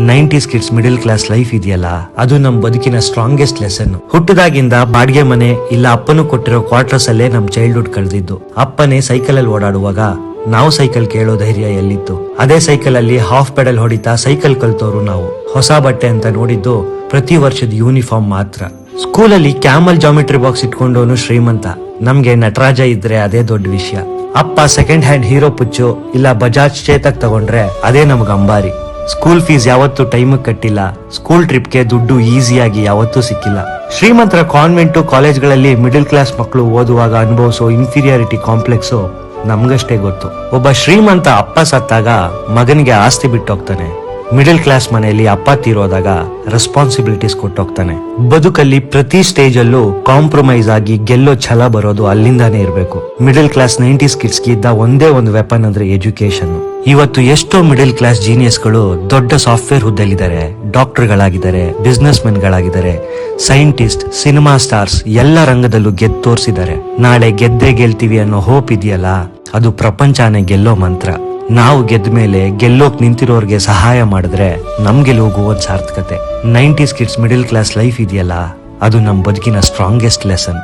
90s kids middle class life ಇದೆಯಲ್ಲ, ಅದು ನಮ್ ಬದುಕಿನ ಸ್ಟ್ರಾಂಗೆಸ್ಟ್ ಲೆಸನ್. ಹುಟ್ಟದಾಗಿಂದ ಬಾಡಿಗೆ ಮನೆ ಇಲ್ಲ ಅಪ್ಪನು ಕೊಟ್ಟಿರೋ ಕ್ವಾರ್ಟರ್ಸ್ ಅಲ್ಲೇ ನಮ್ ಚೈಲ್ಡ್ಹುಡ್ ಕಳೆದಿದ್ದು. ಅಪ್ಪನೇ ಸೈಕಲ್ ಅಲ್ಲಿ ಓಡಾಡುವಾಗ ನಾವು ಸೈಕಲ್ ಕೇಳೋ ಧೈರ್ಯ ಎಲ್ಲಿತ್ತು? ಅದೇ ಸೈಕಲ್ ಅಲ್ಲಿ ಹಾಫ್ ಪೆಡಲ್ ಹೊಡಿತಾ ಸೈಕಲ್ ಕಲ್ತೋರು ನಾವು. ಹೊಸ ಬಟ್ಟೆ ಅಂತ ನೋಡಿದ್ದು ಪ್ರತಿ ವರ್ಷದ ಯೂನಿಫಾರ್ಮ್ ಮಾತ್ರ. ಸ್ಕೂಲಲ್ಲಿ ಕ್ಯಾಮಲ್ ಜಾಮೆಟ್ರಿ ಬಾಕ್ಸ್ ಇಟ್ಕೊಂಡವನು ಶ್ರೀಮಂತ. ನಮ್ಗೆ ನಟರಾಜ ಇದ್ರೆ ಅದೇ ದೊಡ್ಡ ವಿಷಯ. ಅಪ್ಪ ಸೆಕೆಂಡ್ ಹ್ಯಾಂಡ್ ಹೀರೋ ಪುಚ್ಚು ಇಲ್ಲ ಬಜಾಜ್ ಚೇತಕ್ ತಗೊಂಡ್ರೆ ಅದೇ ನಮ್ಗೆ ಅಂಬಾರಿ. ಸ್ಕೂಲ್ ಫೀಸ್ ಯಾವತ್ತೂ ಟೈಮ್ ಕಟ್ಟಿಲ್ಲ. ಸ್ಕೂಲ್ ಟ್ರಿಪ್ಗೆ ದುಡ್ಡು ಈಸಿಯಾಗಿ ಯಾವತ್ತೂ ಸಿಕ್ಕಿಲ್ಲ. ಶ್ರೀಮಂತರ ಕಾನ್ವೆಂಟ್ ಕಾಲೇಜ್ಗಳಲ್ಲಿ ಮಿಡಲ್ ಕ್ಲಾಸ್ ಮಕ್ಕಳು ಓದುವಾಗ ಅನುಭವಿಸೋ ಇನ್ಫೀರಿಯಾರಿಟಿ ಕಾಂಪ್ಲೆಕ್ಸ್ ನಮ್ಗಷ್ಟೇ ಗೊತ್ತು. ಒಬ್ಬ ಶ್ರೀಮಂತ ಅಪ್ಪ ಸತ್ತಾಗ ಮಗನಿಗೆ ಆಸ್ತಿ ಬಿಟ್ಟೋಗ್ತಾನೆ. ಮಿಡಲ್ ಕ್ಲಾಸ್ ಮನೆಯಲ್ಲಿ ಅಪ್ಪ ತೀರೋದಾಗ ರೆಸ್ಪಾನ್ಸಿಬಿಲಿಟೀಸ್ ಕೊಟ್ಟೋಗ್ತಾನೆ. ಬದುಕಲ್ಲಿ ಪ್ರತಿ ಸ್ಟೇಜ್ ಅಲ್ಲೂ ಕಾಂಪ್ರಮೈಸ್ ಆಗಿ ಗೆಲ್ಲೋ ಛಲ ಬರೋದು ಅಲ್ಲಿಂದಾನೇ ಇರಬೇಕು. ಮಿಡಲ್ ಕ್ಲಾಸ್ 90s ಕಿಡ್ಸ್ ಇದ್ದ ಒಂದೇ ಒಂದು ವೆಪನ್ ಅಂದ್ರೆ ಎಜುಕೇಶನ್. ಇವತ್ತು ಎಷ್ಟೋ ಮಿಡಲ್ ಕ್ಲಾಸ್ ಜೀನಿಯಸ್ ಗಳು ದೊಡ್ಡ ಸಾಫ್ಟ್ವೇರ್ ಹುದ್ದೆಲಿದ್ದಾರೆ, ಡಾಕ್ಟರ್ ಗಳಾಗಿದ್ದಾರೆ, ಬಿಸ್ನೆಸ್ ಮೆನ್ ಗಳಾಗಿದ್ದಾರೆ, ಸೈಂಟಿಸ್ಟ್, ಸಿನಿಮಾ ಸ್ಟಾರ್ಸ್ ಎಲ್ಲ ರಂಗದಲ್ಲೂ ಗೆದ್ದು ತೋರಿಸಿದ್ದಾರೆ. ನಾಳೆ ಗೆದ್ದೇ ಗೆಲ್ತೀವಿ ಅನ್ನೋ ಹೋಪ್ ಇದೆಯಲ್ಲ, ಅದು ಪ್ರಪಂಚನೇ ಗೆಲ್ಲೋ ಮಂತ್ರ. ನಾವು ಗೆದ್ದ ಮೇಲೆ ಗೆಲ್ಲೋಕ್ ನಿಂತಿರೋರ್ಗೆ ಸಹಾಯ ಮಾಡಿದ್ರೆ ನಮ್ ಗೆಲುವಿಗೂ ಒಂದ್ ಸಾರ್ಥಕತೆ. 90s kids middle class life ಇದೆಯಲ್ಲ, ಅದು ನಮ್ ಬದುಕಿನ ಸ್ಟ್ರಾಂಗೆಸ್ಟ್ ಲೆಸನ್.